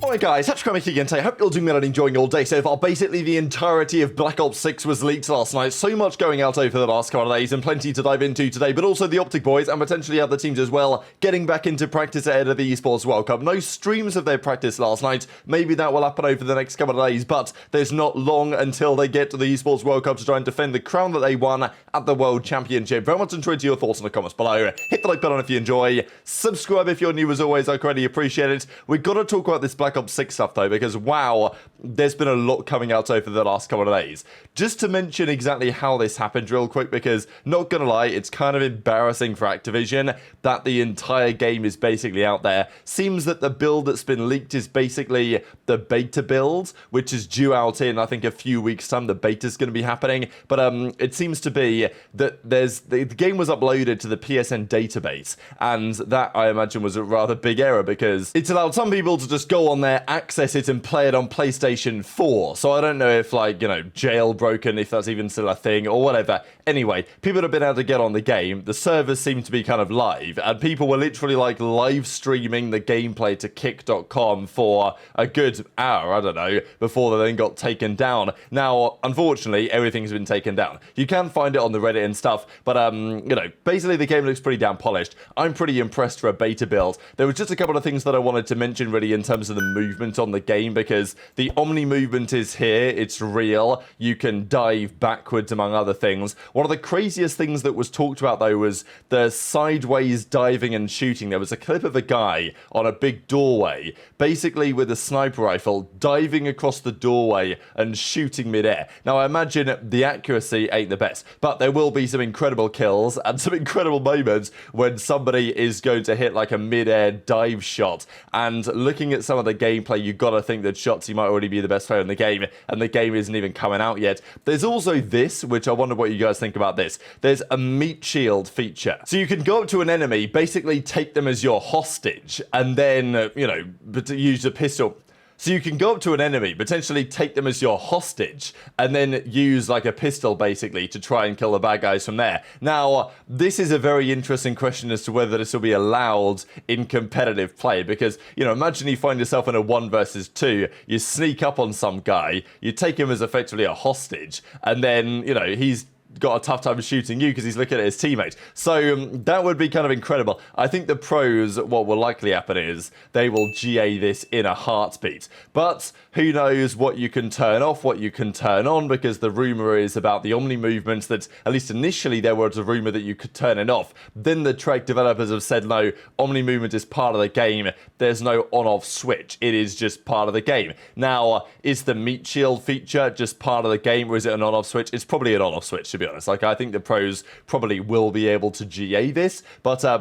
Alright guys, Scrappy again today. I hope you're doing well and enjoying your day so far. Basically, the entirety of Black Ops 6 was leaked last night. So much going out over the last couple of days and plenty to dive into today. But also the OpTic boys and potentially other teams as well getting back into practice ahead of the Esports World Cup. No streams of their practice last night. Maybe that will happen over the next couple of days. But there's not long until they get to the Esports World Cup to try and defend the crown that they won at the World Championship. Very much enjoyed your thoughts in the comments below. Hit the like button if you enjoy. Subscribe if you're new as always. I greatly appreciate it. We've got to talk about this Black Ops 6 stuff though, because wow, there's been a lot coming out over the last couple of days. Just to mention exactly how this happened real quick, because not gonna lie, it's kind of embarrassing for Activision that the entire game is basically out there. Seems that the build that's been leaked is basically the beta build, which is due out in I think a few weeks time. The beta's going to be happening, but it seems to be that the game was uploaded to the PSN database, and that I imagine was a rather big error because it's allowed some people to just go on there, access it and play it on PlayStation 4. So I don't know if, like, you know, jailbroken, if that's even still a thing or whatever. Anyway, people have been able to get on the game. The servers seem to be kind of live, and people were literally like live streaming the gameplay to kick.com for a good hour, I don't know, before they then got taken down. Now, unfortunately, everything's been taken down. You can find it on the Reddit and stuff, but you know, basically the game looks pretty damn polished. I'm pretty impressed for a beta build. There was just a couple of things that I wanted to mention really in terms of the movement on the game, because the Omni movement is here, it's real, you can dive backwards among other things. One of the craziest things that was talked about though was the sideways diving and shooting. There was a clip of a guy on a big doorway, basically with a sniper rifle, diving across the doorway and shooting midair. Now I imagine the accuracy ain't the best, but there will be some incredible kills and some incredible moments when somebody is going to hit like a midair dive shot. And looking at some of the gameplay, you've got to think that Shotzzy might already be the best player in the game, and the game isn't even coming out yet. There's also this, which I wonder what you guys think about this. There's a meat shield feature. So you can go up to an enemy, basically take them as your hostage, and then, you know, use a pistol. So you can go up to an enemy, potentially take them as your hostage, and then use like a pistol basically to try and kill the bad guys from there. Now, this is a very interesting question as to whether this will be allowed in competitive play, because, you know, imagine you find yourself in a 1 versus 2, you sneak up on some guy, you take him as effectively a hostage, and then, you know, he's got a tough time shooting you because he's looking at his teammate. So that would be kind of incredible. I think the pros, what will likely happen is they will GA this in a heartbeat. But who knows what you can turn off, what you can turn on, because the rumor is about the Omni movement that, at least initially, there was a rumor that you could turn it off. Then the Trek developers have said, no, Omni movement is part of the game. There's no on-off switch. It is just part of the game. Now, is the meat shield feature just part of the game, or is it an on-off switch? It's probably an on-off switch, to be honest. Like, I think the pros probably will be able to GA this, but I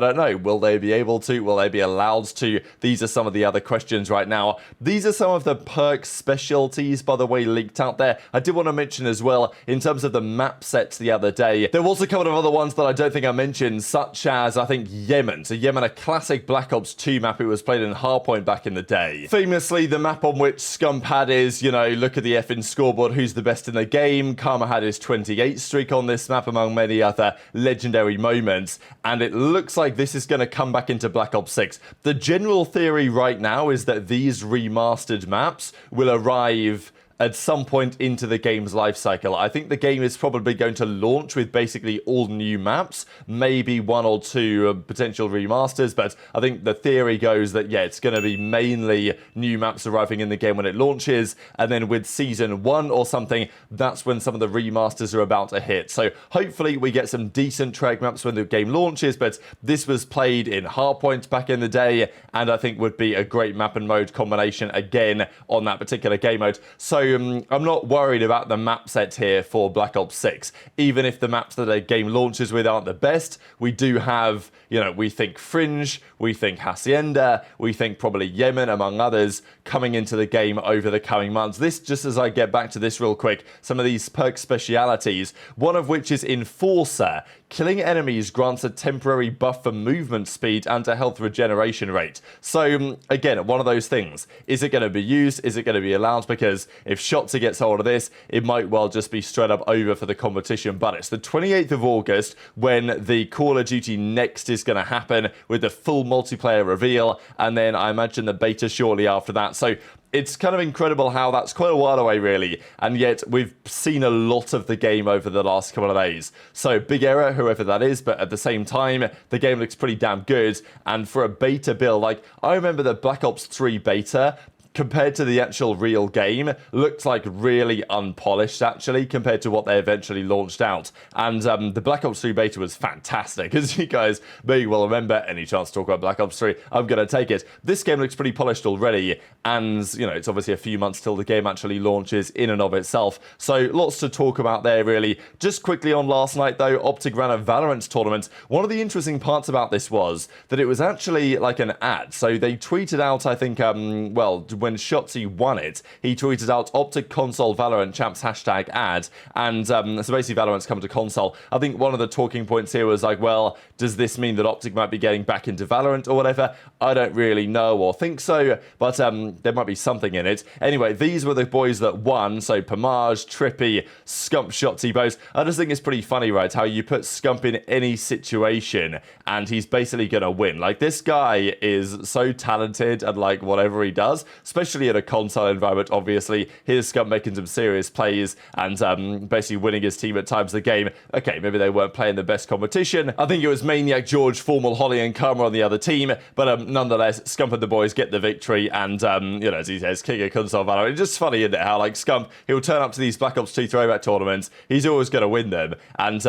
don't know. Will they be able to? Will they be allowed to? These are some of the other questions right now. These are some of the perk specialties, by the way, leaked out there. I did want to mention as well, in terms of the map sets the other day, there was a couple of other ones that I don't think I mentioned, such as, I think, Yemen. So Yemen, a classic Black Ops 2 map. It was played in Hardpoint back in the day. Famously, the map on which Scump had is, you know, look at the effing scoreboard, who's the best in the game. Karma had his 28 streak on this map, among many other legendary moments, and it looks like this is going to come back into Black Ops 6. The general theory right now is that these remastered maps will arrive at some point into the game's life cycle. I think the game is probably going to launch with basically all new maps, maybe 1 or 2 potential remasters, but I think the theory goes that, yeah, it's going to be mainly new maps arriving in the game when it launches, and then with Season 1 or something, that's when some of the remasters are about to hit. So hopefully we get some decent Trek maps when the game launches, but this was played in Hardpoint back in the day, and I think would be a great map and mode combination again on that particular game mode. So I'm not worried about the map set here for Black Ops 6. Even if the maps that a game launches with aren't the best, we do have, you know, we think Fringe, we think Hacienda, we think probably Yemen, among others, coming into the game over the coming months. This, just as I get back to this real quick, some of these perk specialities, one of which is Enforcer, killing enemies grants a temporary buff for movement speed and a health regeneration rate. So again, one of those things. Is it going to be used? Is it going to be allowed? Because if Shotzzy gets hold of this, it might well just be straight up over for the competition. But it's the 28th of August when the Call of Duty Next is going to happen with the full multiplayer reveal, and then I imagine the beta shortly after that. So it's kind of incredible how that's quite a while away, really, and yet we've seen a lot of the game over the last couple of days. So big error, whoever that is, but at the same time, the game looks pretty damn good. And for a beta build, like, I remember the Black Ops 3 beta, compared to the actual real game, looked like really unpolished, actually, compared to what they eventually launched out. And the Black Ops 3 beta was fantastic. As you guys may well remember, any chance to talk about Black Ops 3, I'm going to take it. This game looks pretty polished already, and, you know, it's obviously a few months till the game actually launches in and of itself. So lots to talk about there, really. Just quickly on last night, though, OpTic ran a Valorant tournament. One of the interesting parts about this was that it was actually like an ad. So they tweeted out, I think, well, when Shotzzy won it, he tweeted out OpTic Console Valorant Champs hashtag ad, and so basically Valorant's come to console. I think one of the talking points here was like, well, does this mean that OpTic might be getting back into Valorant or whatever? I don't really know or think so, but there might be something in it. Anyway, these were the boys that won, so Pamaj, Trippy, Scump, Shotzzy, both. I just think it's pretty funny, right, how you put Scump in any situation and he's basically gonna win. Like, this guy is so talented at, like, whatever he does, especially in a console environment. Obviously, here's Scump making some serious plays and basically winning his team at times of the game. Okay, maybe they weren't playing the best competition. I think it was Maniac, George, Formal, Holly, and Karma on the other team, but nonetheless, Scump and the boys get the victory, and, you know, as he says, king of console valor. It's just funny, isn't it, how, like, Scump, he'll turn up to these Black Ops 2 throwback tournaments, he's always going to win them, and,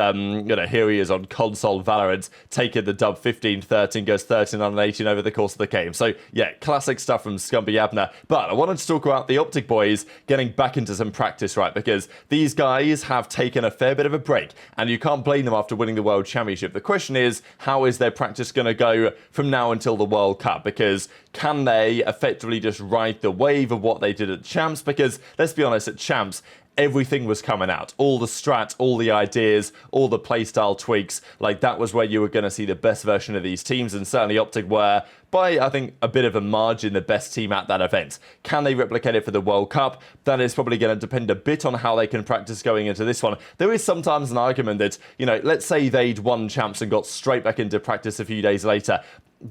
you know, here he is on console Valorant, taking the dub 15-13, goes 13-18 over the course of the game. So, yeah, classic stuff from Scumpy Abner. But I wanted to talk about the OpTic boys getting back into some practice, right, because these guys have taken a fair bit of a break, and you can't blame them after winning the World Championship. The question is, how is their practice going to go from now until the World Cup? Because can they effectively just ride the wave of what they did at Champs? Because, let's be honest, at Champs, everything was coming out. All the strats, all the ideas, all the playstyle tweaks. Like, that was where you were going to see the best version of these teams, and certainly OpTic were, by, I think, a bit of a margin, the best team at that event. Can they replicate it for the World Cup? That is probably going to depend a bit on how they can practice going into this one. There is sometimes an argument that, you know, let's say they'd won Champs and got straight back into practice a few days later.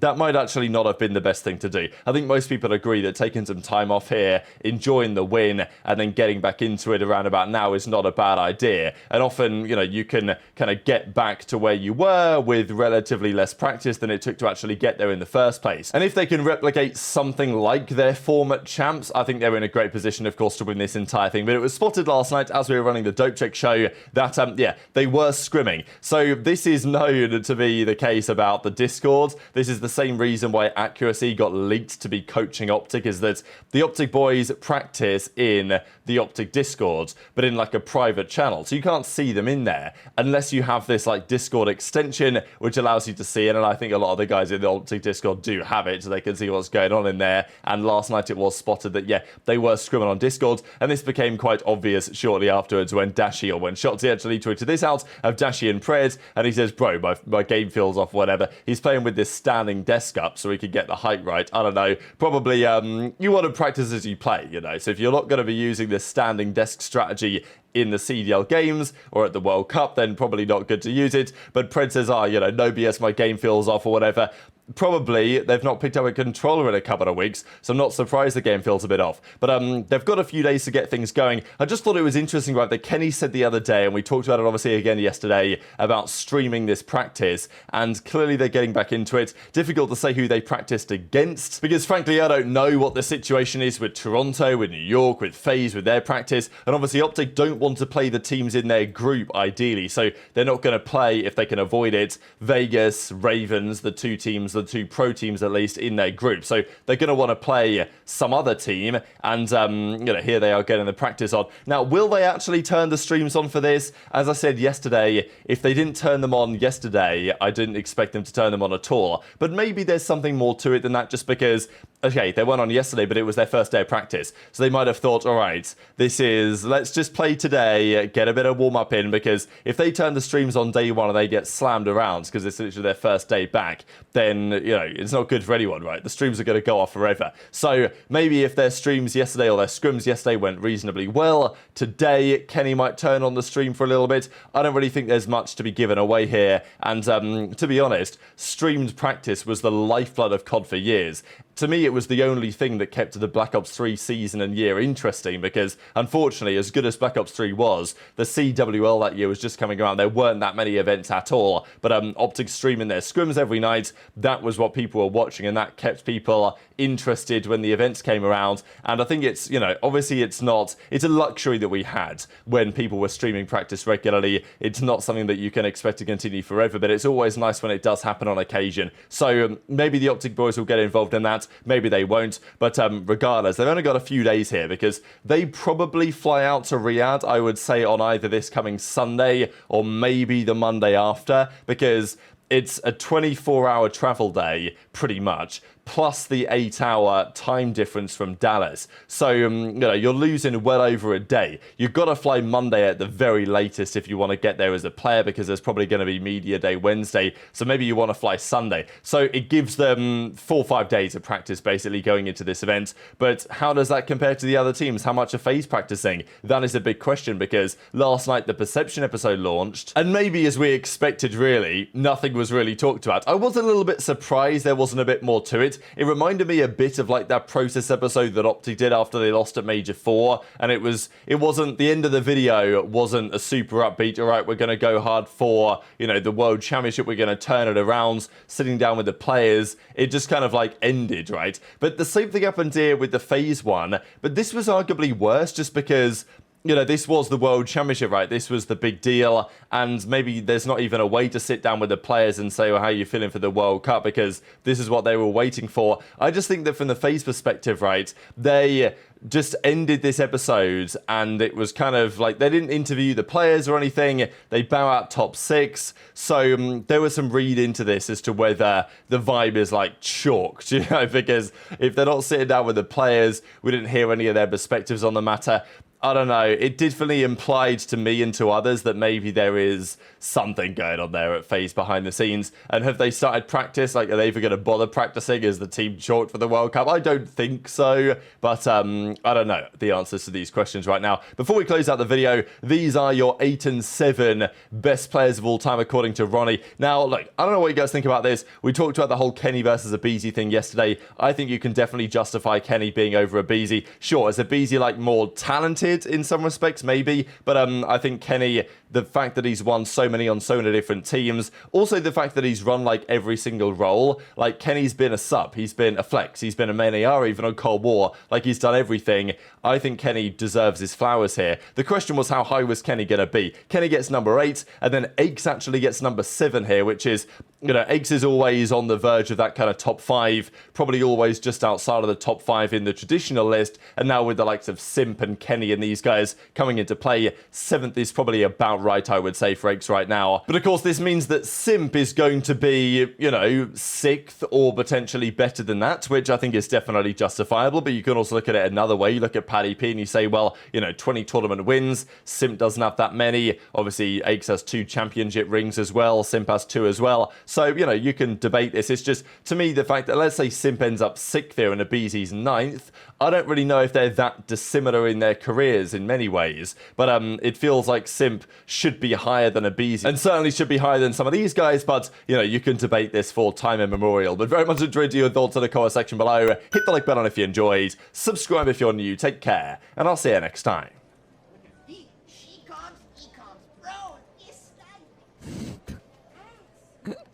That might actually not have been the best thing to do. I think most people agree that taking some time off here, enjoying the win, and then getting back into it around about now is not a bad idea. And often, you know, you can kind of get back to where you were with relatively less practice than it took to actually get there in the first place. And if they can replicate something like their form at Champs, I think they're in a great position, of course, to win this entire thing. But it was spotted last night as we were running the Dope Check show that, yeah, they were scrimming. So this is known to be the case about the Discord. This is the same reason why Accuracy got leaked to be coaching OpTic, is that the OpTic boys practice in the OpTic Discord, but in like a private channel. So you can't see them in there unless you have this like Discord extension, which allows you to see it. And I think a lot of the guys in the OpTic Discord do have it, so they can see what's going on in there. And last night it was spotted that, yeah, they were scrimming on Discord. And this became quite obvious shortly afterwards when Dashy, or when Shotzzy actually tweeted this out of Dashy and Pred. And he says, bro, my game feels off, whatever. He's playing with this standing desk up so he could get the height right. I don't know. Probably you want to practice as you play, you know. So if you're not going to be using this standing desk strategy in the CDL games or at the World Cup, then probably not good to use it. But Pred says, you know, no BS, my game feels off or whatever. Probably they've not picked up a controller in a couple of weeks, so I'm not surprised the game feels a bit off. But they've got a few days to get things going. I just thought it was interesting, right, that Kenny said the other day, and we talked about it obviously again yesterday, about streaming this practice, and clearly they're getting back into it. Difficult to say who they practiced against, because frankly I don't know what the situation is with Toronto, with New York, with FaZe, with their practice, and obviously OpTic don't want to play the teams in their group ideally, so they're not going to play, if they can avoid it, Vegas, Ravens, the two teams, the two pro teams at least, in their group. So they're going to want to play some other team, and you know, here they are getting the practice on. Now, will they actually turn the streams on for this? As I said yesterday, if they didn't turn them on yesterday, I didn't expect them to turn them on at all. But maybe there's something more to it than that, just because okay, they went on yesterday, but it was their first day of practice. So they might have thought, all right, let's just play today, get a bit of warm-up in, because if they turn the streams on day one and they get slammed around because it's literally their first day back, then, you know, it's not good for anyone, right? The streams are going to go off forever. So maybe if their streams yesterday or their scrims yesterday went reasonably well, today Kenny might turn on the stream for a little bit. I don't really think there's much to be given away here. And to be honest, streamed practice was the lifeblood of COD for years. To me, it was the only thing that kept the Black Ops 3 season and year interesting, because unfortunately, as good as Black Ops 3 was, the CWL that year was just coming around. There weren't that many events at all, but OpTic streaming their scrims every night, that was what people were watching, and that kept people interested when the events came around. And I think it's, you know, obviously it's a luxury that we had when people were streaming practice regularly. It's not something that you can expect to continue forever, but it's always nice when it does happen on occasion. So maybe the OpTic boys will get involved in that. Maybe they won't, but regardless, they've only got a few days here because they probably fly out to Riyadh, I would say, on either this coming Sunday or maybe the Monday after, because it's a 24-hour travel day, pretty much, plus the 8-hour time difference from Dallas. So, you know, you're losing well over a day. You've got to fly Monday at the very latest if you want to get there as a player, because there's probably going to be media day Wednesday. So maybe you want to fly Sunday. So it gives them 4 or 5 days of practice basically going into this event. But how does that compare to the other teams? How much are FaZe practicing? That is a big question, because last night the Perception episode launched, and maybe as we expected, really, nothing was really talked about. I was a little bit surprised there wasn't a bit more to it. It reminded me a bit of like that Process episode that OpTic did after they lost at Major 4, and it wasn't, the end of the video wasn't a super upbeat, all right, we're going to go hard for, you know, the World Championship, we're going to turn it around, sitting down with the players. It just kind of like ended, right? But the same thing happened here with the FaZe one, but this was arguably worse just because, you know, this was the World Championship, right? This was the big deal, and maybe there's not even a way to sit down with the players and say, well, how are you feeling for the World Cup, because this is what they were waiting for. I just think that from the FaZe perspective, right, they just ended this episode, and it was kind of like they didn't interview the players or anything. They bow out top 6. So there was some read into this as to whether the vibe is like chalked, you know, because if they're not sitting down with the players, we didn't hear any of their perspectives on the matter. I don't know, it definitely implied to me and to others that maybe there is something going on there at FaZe behind the scenes. And have they started practice? Like, are they even going to bother practicing? Is the team short for the World Cup? I don't think so, but I don't know the answers to these questions right now. Before we close out the video, these are your 8 and 7 best players of all time according to Ronnie. Now, look, I don't know what you guys think about this. We talked about the whole Kenny versus aBeZy thing yesterday. I think you can definitely justify Kenny being over aBeZy. Sure, is aBeZy like more talented in some respects, maybe, but I think Kenny, the fact that he's won so many on so many different teams, also the fact that he's run like every single role, like Kenny's been a sub, he's been a flex, he's been a main AR even on Cold War, like he's done everything. I think Kenny deserves his flowers here. The question was, how high was Kenny gonna be? Kenny gets number 8, and then aBeZy actually gets number 7 here, which is, you know, aBeZy is always on the verge of that kind of top 5, probably always just outside of the top 5 in the traditional list, and now with the likes of Simp and Kenny and these guys coming into play, 7th is probably about right, I would say, for aBeZy right now. But of course, this means that Simp is going to be, you know, 6th or potentially better than that, which I think is definitely justifiable. But you can also look at it another way. You look at Paddy P and you say, well, you know, 20 tournament wins, Simp doesn't have that many. Obviously, aBeZy has 2 championship rings as well, Simp has 2 as well. So, you know, you can debate this. It's just, to me, the fact that, let's say Simp ends up 6th here and aBeZy's 9th, I don't really know if they're that dissimilar in their careers in many ways, but it feels like Simp should be higher than aBeZy, and certainly should be higher than some of these guys, but, you know, you can debate this for time immemorial. But very much enjoyed your thoughts in the comment section below. Hit the like button if you enjoyed, subscribe if you're new, take care, and I'll see you next time.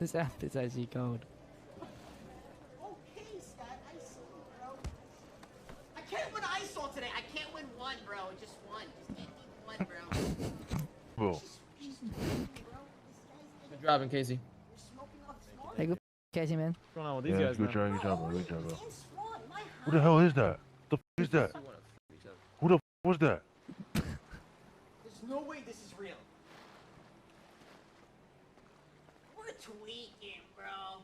This app is actually code. Okay, Sky, I saw you, bro. I can't win ISO today. I can't win one, bro. Just one. Just can't win one, bro. Bro. Good driving, Casey. Hey, good Casey, man. What's going on with these guys, good job, bro. Good job, bro. Who the hell is that? The f is that? Who the f was that? There's no way this is real. We're tweaking, bro.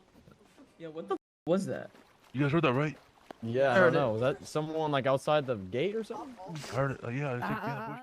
Yeah, what the was that? You guys heard that, right? Yeah, I Heard don't it. know. Was that someone like outside the gate or something? Heard it. Yeah, I think, yeah.